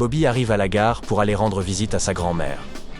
Bobby arrive à la gare pour aller rendre visite à sa grand-mère.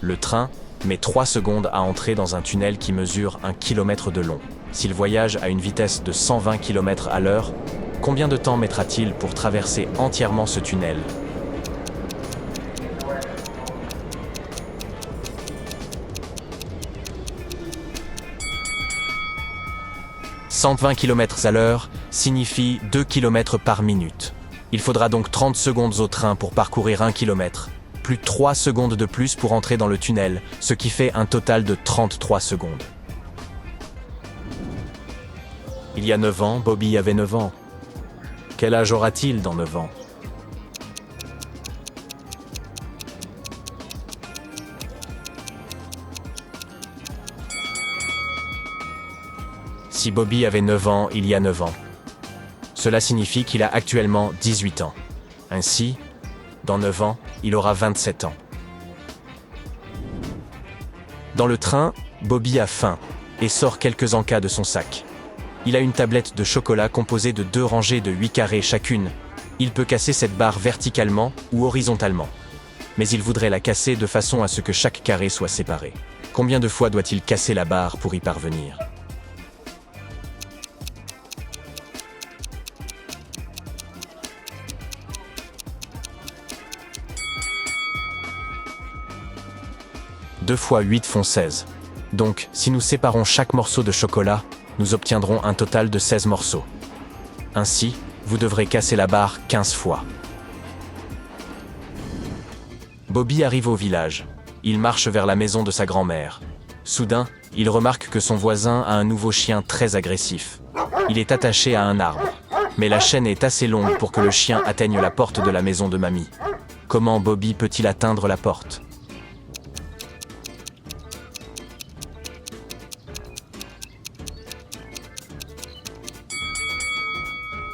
Le train met 3 secondes à entrer dans un tunnel qui mesure 1 km de long. S'il voyage à une vitesse de 120 km à l'heure, combien de temps mettra-t-il pour traverser entièrement ce tunnel ? « 120 km à l'heure signifie 2 km par minute. Il faudra donc 30 secondes au train pour parcourir 1 km, plus 3 secondes de plus pour entrer dans le tunnel, ce qui fait un total de 33 secondes. Il y a 9 ans, Bobby avait 9 ans. Quel âge aura-t-il dans 9 ans ? Si Bobby avait 9 ans il y a 9 ans, cela signifie qu'il a actuellement 18 ans. Ainsi, dans 9 ans, il aura 27 ans. Dans le train, Bobby a faim et sort quelques encas de son sac. Il a une tablette de chocolat composée de 2 rangées de 8 carrés chacune. Il peut casser cette barre verticalement ou horizontalement. Mais il voudrait la casser de façon à ce que chaque carré soit séparé. Combien de fois doit-il casser la barre pour y parvenir ? Deux fois 8 font 16. Donc, si nous séparons chaque morceau de chocolat, nous obtiendrons un total de 16 morceaux. Ainsi, vous devrez casser la barre 15 fois. Bobby arrive au village. Il marche vers la maison de sa grand-mère. Soudain, il remarque que son voisin a un nouveau chien très agressif. Il est attaché à un arbre. Mais la chaîne est assez longue pour que le chien atteigne la porte de la maison de mamie. Comment Bobby peut-il atteindre la porte ?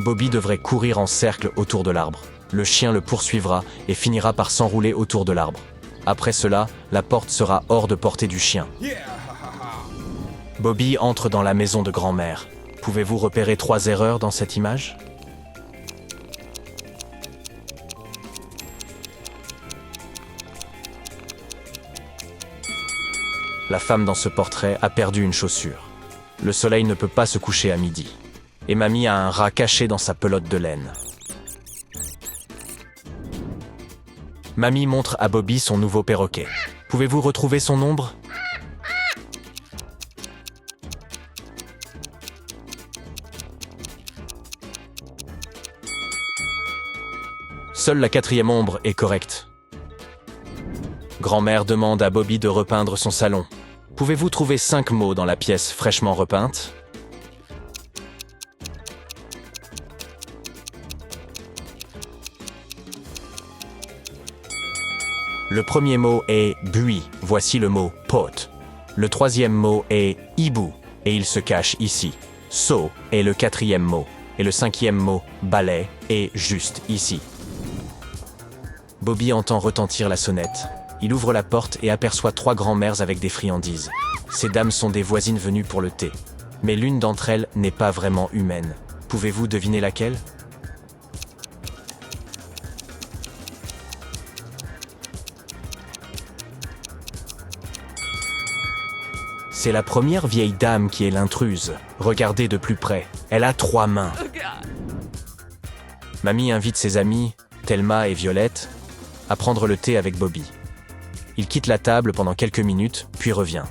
Bobby devrait courir en cercle autour de l'arbre. Le chien le poursuivra et finira par s'enrouler autour de l'arbre. Après cela, la porte sera hors de portée du chien. Bobby entre dans la maison de grand-mère. Pouvez-vous repérer 3 erreurs dans cette image ? La femme dans ce portrait a perdu une chaussure. Le soleil ne peut pas se coucher à midi. Et mamie a un rat caché dans sa pelote de laine. Mamie montre à Bobby son nouveau perroquet. Pouvez-vous retrouver son ombre ? Seule la 4e ombre est correcte. Grand-mère demande à Bobby de repeindre son salon. Pouvez-vous trouver 5 mots dans la pièce fraîchement repeinte ? Le premier mot est « buis », voici le mot « pot ». Le 3e mot est « hibou » et il se cache ici. « seau » est le 4e mot et le 5e mot « balai » est juste ici. Bobby entend retentir la sonnette. Il ouvre la porte et aperçoit 3 grand-mères avec des friandises. Ces dames sont des voisines venues pour le thé. Mais l'une d'entre elles n'est pas vraiment humaine. Pouvez-vous deviner laquelle ? C'est la première vieille dame qui est l'intruse. Regardez de plus près. Elle a 3 mains. Mamie invite ses amies, Thelma et Violette, à prendre le thé avec Bobby. Il quitte la table pendant quelques minutes, puis revient.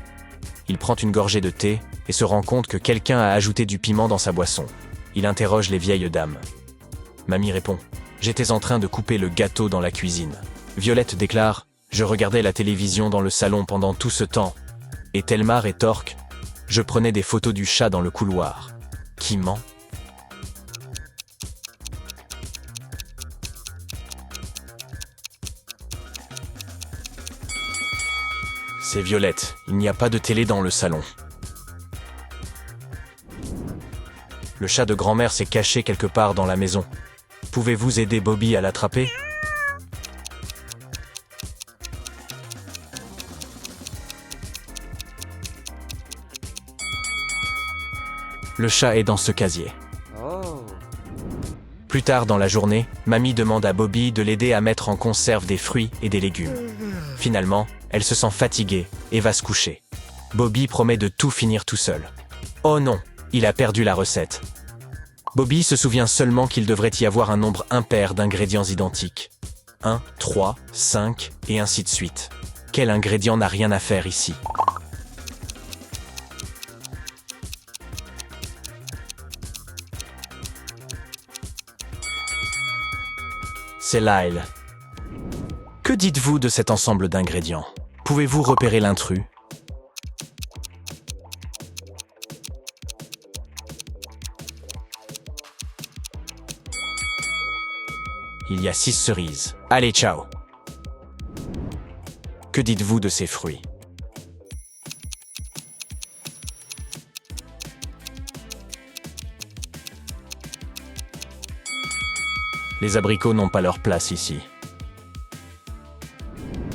Il prend une gorgée de thé et se rend compte que quelqu'un a ajouté du piment dans sa boisson. Il interroge les vieilles dames. Mamie répond « J'étais en train de couper le gâteau dans la cuisine. » Violette déclare « Je regardais la télévision dans le salon pendant tout ce temps. » Et Thelma rétorque « Je prenais des photos du chat dans le couloir. » Qui ment ? C'est Violette, il n'y a pas de télé dans le salon. Le chat de grand-mère s'est caché quelque part dans la maison. Pouvez-vous aider Bobby à l'attraper ? Le chat est dans ce casier. Plus tard dans la journée, Mamie demande à Bobby de l'aider à mettre en conserve des fruits et des légumes. Finalement, elle se sent fatiguée et va se coucher. Bobby promet de tout finir tout seul. Oh non, il a perdu la recette. Bobby se souvient seulement qu'il devrait y avoir un nombre impair d'ingrédients identiques. 1, 3, 5 et ainsi de suite. Quel ingrédient n'a rien à faire ici? C'est l'ail. Que dites-vous de cet ensemble d'ingrédients? Pouvez-vous repérer l'intrus? Il y a 6 cerises. Allez, ciao! Que dites-vous de ces fruits? Les abricots n'ont pas leur place ici.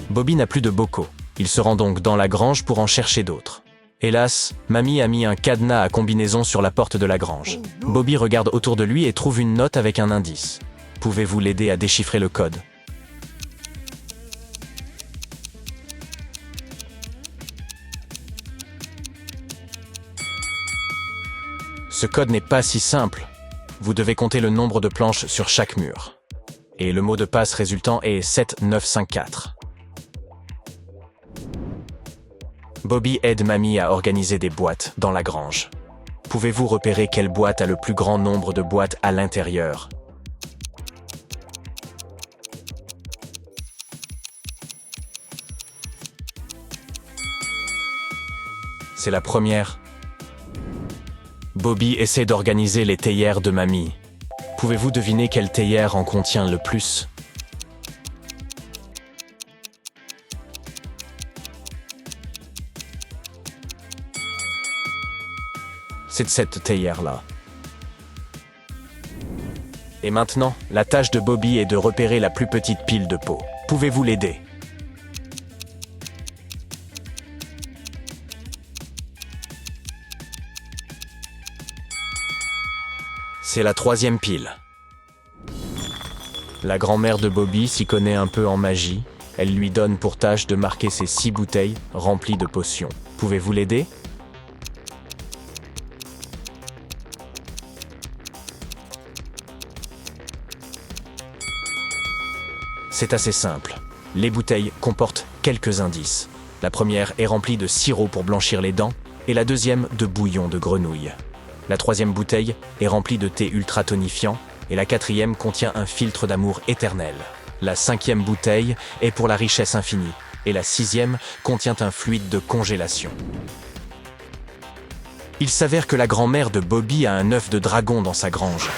Bobby n'a plus de bocaux. Il se rend donc dans la grange pour en chercher d'autres. Hélas, Mamie a mis un cadenas à combinaison sur la porte de la grange. Bobby regarde autour de lui et trouve une note avec un indice. Pouvez-vous l'aider à déchiffrer le code? Ce code n'est pas si simple. Vous devez compter le nombre de planches sur chaque mur. Et le mot de passe résultant est 7954. Bobby aide Mamie à organiser des boîtes dans la grange. Pouvez-vous repérer quelle boîte a le plus grand nombre de boîtes à l'intérieur? C'est la première. Bobby essaie d'organiser les théières de Mamie. Pouvez-vous deviner quelle théière en contient le plus? C'est cette théière-là. Et maintenant, la tâche de Bobby est de repérer la plus petite pile de pots. Pouvez-vous l'aider? C'est la troisième pile. La grand-mère de Bobby s'y connaît un peu en magie. Elle lui donne pour tâche de marquer ses 6 bouteilles remplies de potions. Pouvez-vous l'aider? C'est assez simple. Les bouteilles comportent quelques indices. La première est remplie de sirop pour blanchir les dents et la deuxième de bouillon de grenouille. La troisième bouteille est remplie de thé ultra tonifiant et la quatrième contient un filtre d'amour éternel. La cinquième bouteille est pour la richesse infinie et la sixième contient un fluide de congélation. Il s'avère que la grand-mère de Bobby a un œuf de dragon dans sa grange.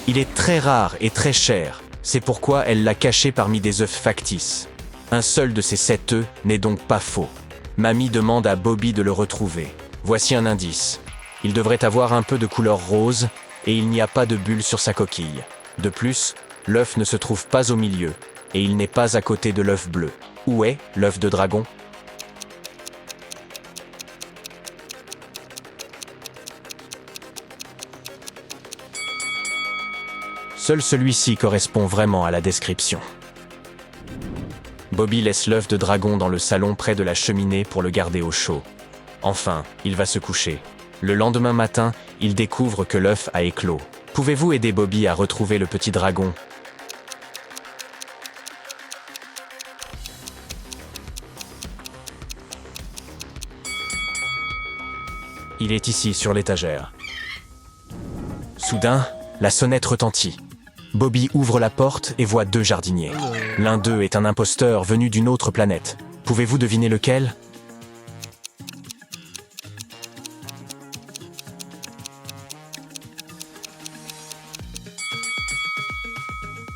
Il est très rare et très cher, c'est pourquoi elle l'a caché parmi des œufs factices. Un seul de ces 7 œufs n'est donc pas faux. Mamie demande à Bobby de le retrouver. Voici un indice. Il devrait avoir un peu de couleur rose et il n'y a pas de bulle sur sa coquille. De plus, l'œuf ne se trouve pas au milieu et il n'est pas à côté de l'œuf bleu. Où est l'œuf de dragon? Seul celui-ci correspond vraiment à la description. Bobby laisse l'œuf de dragon dans le salon près de la cheminée pour le garder au chaud. Enfin, il va se coucher. Le lendemain matin, il découvre que l'œuf a éclos. Pouvez-vous aider Bobby à retrouver le petit dragon? Il est ici, sur l'étagère. Soudain, la sonnette retentit. Bobby ouvre la porte et voit 2 jardiniers. L'un d'eux est un imposteur venu d'une autre planète. Pouvez-vous deviner lequel?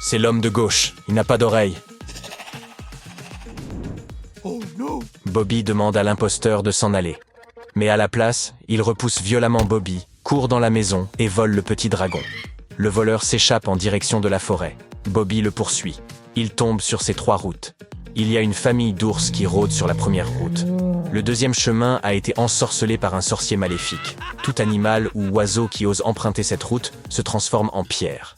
C'est l'homme de gauche, il n'a pas d'oreille. Oh non! Bobby demande à l'imposteur de s'en aller. Mais à la place, il repousse violemment Bobby, court dans la maison et vole le petit dragon. Le voleur s'échappe en direction de la forêt. Bobby le poursuit. Il tombe sur ses 3 routes. Il y a une famille d'ours qui rôde sur la première route. Le deuxième chemin a été ensorcelé par un sorcier maléfique. Tout animal ou oiseau qui ose emprunter cette route se transforme en pierre.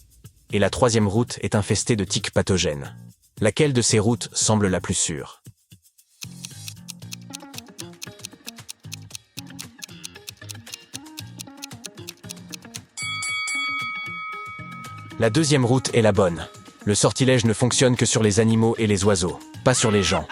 et la troisième route est infestée de tiques pathogènes. Laquelle de ces routes semble la plus sûre? La deuxième route est la bonne. Le sortilège ne fonctionne que sur les animaux et les oiseaux, pas sur les gens.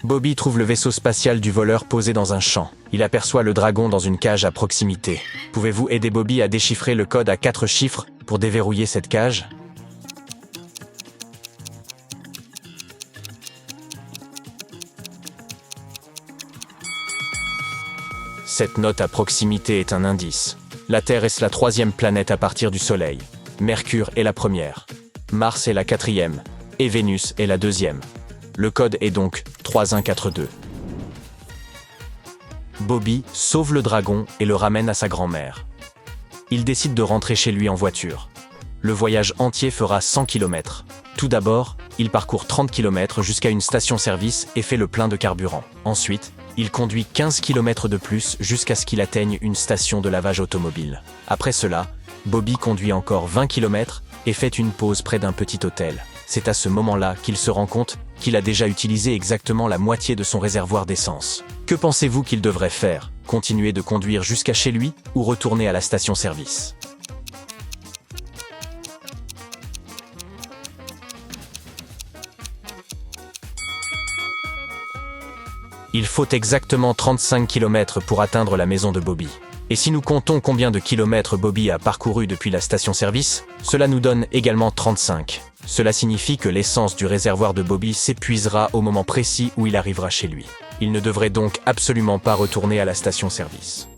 Bobby trouve le vaisseau spatial du voleur posé dans un champ. Il aperçoit le dragon dans une cage à proximité. Pouvez-vous aider Bobby à déchiffrer le code à 4 chiffres pour déverrouiller cette cage? Cette note à proximité est un indice. La Terre est la troisième planète à partir du Soleil. Mercure est la première. Mars est la quatrième. Et Vénus est la deuxième. Le code est donc 3142. Bobby sauve le dragon et le ramène à sa grand-mère. Il décide de rentrer chez lui en voiture. Le voyage entier fera 100 km. Tout d'abord, il parcourt 30 km jusqu'à une station-service et fait le plein de carburant. Ensuite, il conduit 15 km de plus jusqu'à ce qu'il atteigne une station de lavage automobile. Après cela, Bobby conduit encore 20 km et fait une pause près d'un petit hôtel. C'est à ce moment-là qu'il se rend compte qu'il a déjà utilisé exactement la moitié de son réservoir d'essence. Que pensez-vous qu'il devrait faire? Continuer de conduire jusqu'à chez lui ou retourner à la station-service? Il faut exactement 35 km pour atteindre la maison de Bobby. Et si nous comptons combien de kilomètres Bobby a parcouru depuis la station-service, cela nous donne également 35. Cela signifie que l'essence du réservoir de Bobby s'épuisera au moment précis où il arrivera chez lui. Il ne devrait donc absolument pas retourner à la station-service.